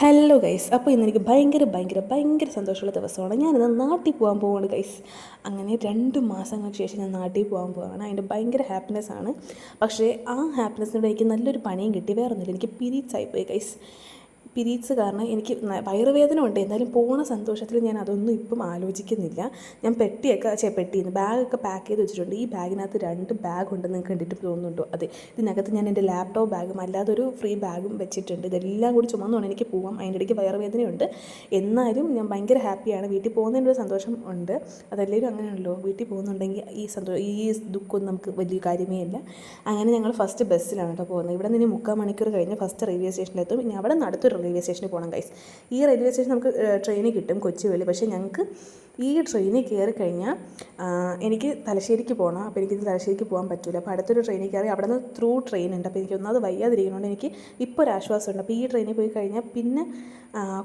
Hello guys, അപ്പോൾ ഇന്നെനിക്ക് ഭയങ്കര സന്തോഷമുള്ള ദിവസമാണ്. ഞാനിന്ന് നാട്ടിൽ പോകാൻ പോവാണ് ഗൈസ്. അങ്ങനെ 2 മാസങ്ങൾക്ക് ശേഷം ഞാൻ നാട്ടിൽ പോകാൻ പോവുകയാണ്. അതിൻ്റെ ഭയങ്കര ഹാപ്പിനെസ്സാണ്. പക്ഷേ ആ ഹാപ്പിനെസ്സിനോട് എനിക്ക് നല്ലൊരു പണിയും കിട്ടി. വേറൊന്നുമില്ല, എനിക്ക് പീരീഡ്സായിപ്പോയി ഗൈസ്. പീരീഡ്സ് കാരണം എനിക്ക് വയറുവേദന ഉണ്ട്. എന്തായാലും പോണ സന്തോഷത്തിൽ ഞാൻ അതൊന്നും ഇപ്പം ആലോചിക്കുന്നില്ല. ഞാൻ പെട്ടിന്ന് ബാഗൊക്കെ പാക്ക് ചെയ്ത് വെച്ചിട്ടുണ്ട്. ഈ ബാഗിനകത്ത് 2 ബാഗ് ഉണ്ടെന്ന് നിങ്ങൾക്ക് കണ്ടിട്ട് തോന്നുന്നുണ്ടോ? അതെ, ഇതിനകത്ത് ഞാൻ എൻ്റെ ലാപ്ടോപ്പ് ബാഗും അല്ലാതെ ഒരു ഫ്രീ ബാഗും വെച്ചിട്ടുണ്ട്. ഇതെല്ലാം കൂടി ചുമന്നുകൊണ്ട് എനിക്ക് പോകാം. അതിൻ്റെ ഇടയ്ക്ക് വയറുവേദനയുണ്ട്. എന്നാലും ഞാൻ ഭയങ്കര ഹാപ്പിയാണ്. വീട്ടിൽ പോകുന്നതിൻ്റെ ഒരു സന്തോഷം ഉണ്ട്. അതെല്ലാവരും അങ്ങനെയാണല്ലോ, വീട്ടിൽ പോകുന്നുണ്ടെങ്കിൽ ഈ ദുഃഖമൊന്നും നമുക്ക് വലിയ കാര്യമേ ഇല്ല. അങ്ങനെ ഞങ്ങൾ ഫസ്റ്റ് ബസ്സിലാണ് കേട്ടോ പോകുന്നത്. ഇവിടെ നിന്ന് 3/4 മണിക്കൂർ കഴിഞ്ഞ് ഫസ്റ്റ് റെയിൽവേ സ്റ്റേഷനിലെത്തും. ഇനി അവിടെ നിന്ന് അടുത്തൊരു റെയിൽവേ സ്റ്റേഷനിൽ പോകണം ഗൈസ്. ഈ റെയിൽവേ സ്റ്റേഷൻ നമുക്ക് ട്രെയിനിൽ കിട്ടും, കൊച്ചുവേളി. പക്ഷേ ഞങ്ങൾക്ക് ഈ ട്രെയിനിൽ കയറി കഴിഞ്ഞാൽ എനിക്ക് തലശ്ശേരിക്ക് പോകണം. അപ്പോൾ എനിക്കിത് തലശ്ശേരിക്ക് പോകാൻ പറ്റില്ല. അപ്പോൾ അടുത്തൊരു ട്രെയിനിൽ കയറി അവിടെ നിന്ന് ത്രൂ ട്രെയിൻ ഉണ്ട്. അപ്പോൾ എനിക്ക് ഒന്നാമത് വയ്യാതിരിക്കുന്നതുകൊണ്ട് എനിക്ക് ഇപ്പോൾ ഒരു ആശ്വാസമുണ്ട്. അപ്പോൾ ഈ ട്രെയിനിൽ പോയി കഴിഞ്ഞാൽ പിന്നെ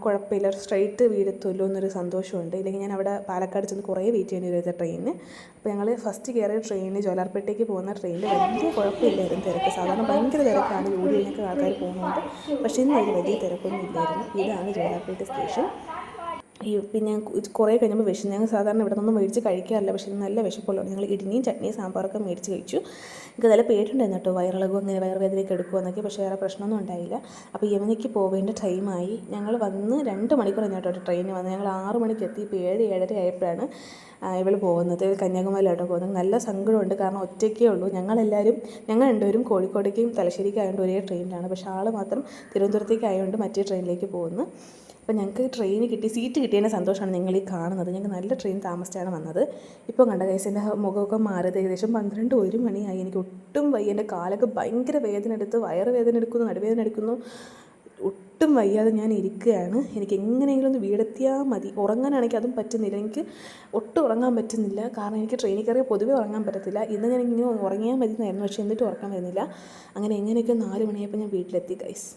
കുഴപ്പമില്ല, സ്ട്രൈറ്റ് വീടെത്തുമല്ലോ എന്നൊരു സന്തോഷമുണ്ട്. ഇല്ലെങ്കിൽ ഞാൻ അവിടെ പാലക്കാട് ചെന്ന് കുറേ വെയിറ്റ് ചെയ്യേണ്ടി വരും ട്രെയിനിന്. അപ്പോൾ ഞങ്ങൾ ഫസ്റ്റ് കയറിയ ട്രെയിനിൽ ജോലാർപേട്ടയ്ക്ക് പോകുന്ന ട്രെയിനിൽ വലിയ കുഴപ്പമില്ലായിരുന്നു തിരക്ക്. സാധാരണ ഭയങ്കര തിരക്കാണ്, ജോലി കഴിഞ്ഞൊക്കെ ആൾക്കാർ പോകുന്നുണ്ട്. പക്ഷേ ഇന്ന് അതിൽ വലിയ തിരക്കൊന്നും ഇല്ലായിരുന്നു. ഇതാണ് ജോലാർപേട്ട സ്റ്റേഷൻ. പിന്നെ കുറേ കഴിഞ്ഞപ്പോൾ വിശന്ന്. ഞങ്ങൾ സാധാരണ ഇവിടെ നിന്നൊന്നും മേടിച്ച് കഴിക്കാറില്ല, പക്ഷേ നല്ല വിശപ്പുള്ളതാണ്. ഞങ്ങൾ ഇഡ്ഡലിയും ചട്നിയും സാമ്പാറൊക്കെ മേടിച്ച് കഴിച്ചു. എനിക്ക് നല്ല പേടിയുണ്ടായിരുന്നു കേട്ടോ, വയറിളകും അങ്ങനെ വയറുവേദനയൊക്കെ എടുക്കുമെന്നൊക്കെ. പക്ഷേ വേറെ പ്രശ്നമൊന്നും ഉണ്ടായില്ല. അപ്പോൾ യമനിക്ക് പോവേണ്ട ടൈമായി. ഞങ്ങൾ വന്ന് 2 മണിക്കൂർ കഴിഞ്ഞിട്ടോ ട്രെയിനിൽ വന്ന്. ഞങ്ങൾ 6 മണിക്ക് എത്തി. ഇപ്പോൾ 7-7:30 ആയപ്പോഴാണ് ഇവൾ പോകുന്നത്. കന്യാകുമാരിയിലോട്ടോ പോകുന്നത്. നല്ല സങ്കടമുണ്ട്, കാരണം ഒറ്റയ്ക്കേ ഉള്ളൂ. ഞങ്ങൾ 2 കോഴിക്കോടേക്കും തലശ്ശേരിക്കും ആയതുകൊണ്ട് ഒരേ ട്രെയിനിലാണ്. പക്ഷേ ആൾ മാത്രം തിരുവനന്തപുരത്തേക്ക് ആയതുകൊണ്ട് മറ്റേ ട്രെയിനിലേക്ക് പോകുന്നു. അപ്പോൾ ഞങ്ങൾക്ക് ട്രെയിൻ കിട്ടി, സീറ്റ് കിട്ടിയതിൻ്റെ സന്തോഷമാണ് നിങ്ങളീ കാണുന്നത്. ഞങ്ങൾക്ക് നല്ല ട്രെയിൻ താമസിച്ചാണ് വന്നത്. ഇപ്പോൾ കണ്ട ഗൈസ്, എൻ്റെ മുഖമൊക്കെ മാറിയത് ഏകദേശം 12-1 മണിയായി. എനിക്ക് ഒട്ടും വയ്യ. എൻ്റെ കാലൊക്കെ ഭയങ്കര വേദന എടുത്ത്, വയറുവേദന എടുക്കുന്നു, നടുവേദന എടുക്കുന്നു. ഒട്ടും വയ്യാതെ ഞാൻ ഇരിക്കുകയാണ്. എനിക്ക് എങ്ങനെയെങ്കിലും ഒന്ന് വീടെത്തിയാൽ മതി. ഉറങ്ങാനാണെങ്കിൽ അതും പറ്റുന്നില്ല. എനിക്ക് ഒട്ടും ഉറങ്ങാൻ പറ്റുന്നില്ല, കാരണം എനിക്ക് ട്രെയിനിൽ കയറിയ പൊതുവേ ഉറങ്ങാൻ പറ്റത്തില്ല. ഇന്ന് ഞാൻ ഇങ്ങനെ ഉറങ്ങിയാൽ മതി എന്നായിരുന്നു, പക്ഷേ എന്നിട്ടും ഉറക്കാൻ വരുന്നില്ല. അങ്ങനെ എങ്ങനെയൊക്കെ 4 മണിയായപ്പോൾ ഞാൻ വീട്ടിലെത്തി ഗൈസ്.